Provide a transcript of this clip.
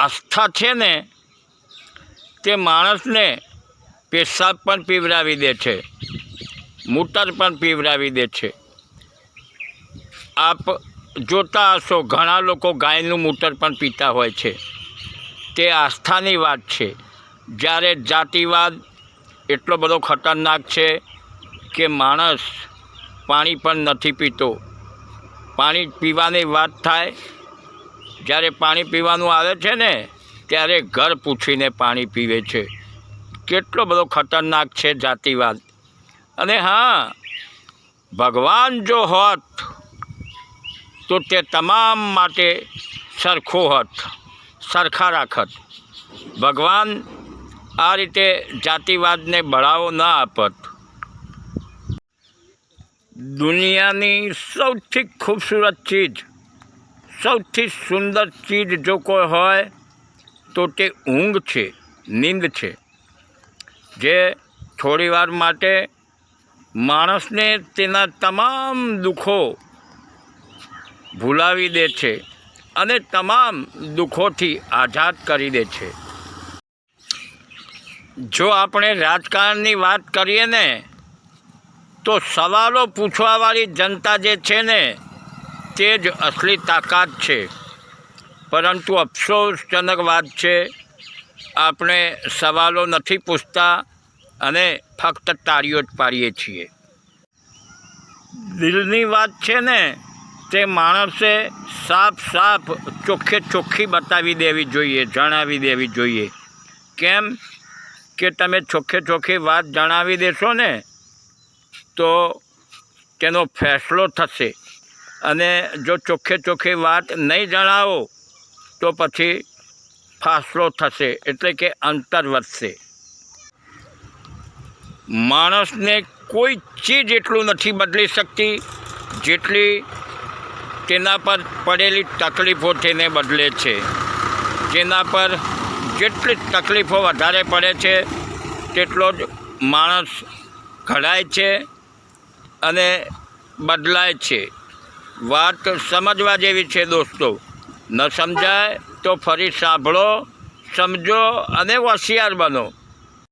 આસ્થા છે ને તે માણસને પેશાબ પણ પીવડાવી દે છે, મૂતર પણ પીવડાવી દે છે। આપ જોતા હશો ઘણા લોકો ગાયનું મૂતર પણ પીતા હોય છે। તે આસ્થાની વાત છે। જ્યારે જાતિવાદ એટલો બધો ખતરનાક છે કે માણસ પાણી પણ નથી પીતો। પાણી પીવાની વાત થાય, જ્યારે પાણી પીવાનું આવે છે ને ત્યારે ઘર પૂછીને પાણી પીવે છે। કેટલો બધો ખતરનાક છે જાતિવાદ। અને હા, ભગવાન જો હોત તો તે તમામ માટે સરખો હોત, સરખા રાખત। ભગવાન આ રીતે જાતિવાદને બળાવો ન આપત। દુનિયાની સૌથી ખૂબસૂરત ચીજ, સૌથી સુંદર ચીજ જો કોઈ હોય તો તે ઊંઘ છે, નીંદ છે, જે થોડીવાર માટે માણસને તેના તમામ દુઃખો ભૂલાવી દે છે અને તમામ દુઃખોથી આઝાદ કરી દે છે। જો આપણે રાજકારણની વાત કરીએ ને તો સવાલો પૂછવાવાળી જનતા જે છે ને તે જ અસલી તાકાત છે। પરંતુ અફસોસજનક વાત છે, આપણે સવાલો નથી પૂછતા અને ફક્ત તાળીઓ જ પાડીએ છીએ। દિલની વાત છે ને તે માણસે સાફ સાફ ચોખ્ખે ચોખ્ખી બતાવી દેવી જોઈએ, જણાવી દેવી જોઈએ। કેમ કે તમે ચોખ્ખે ચોખ્ખી વાત જણાવી દેશો ને તો તેનો ફેંસલો થશે, અને જો ચોખ્ખે ચોખ્ખી વાત નહીં જણાવો તો પછી ફાસલો થશે, એટલે કે અંતર વધશે। માણસને કોઈ ચીજ એટલું નથી બદલી શકતી જેટલી તેના પર પડેલી તકલીફો તેને બદલે છે। જેના પર જેટલી તકલીફો વધારે પડે છે તેટલો જ માણસ ઘડાય છે અને બદલાય છે। વાત સમજવા જેવી છે દોસ્તો। ન સમજાય તો ફરી સાંભળો, સમજો અને હોશિયાર બનો।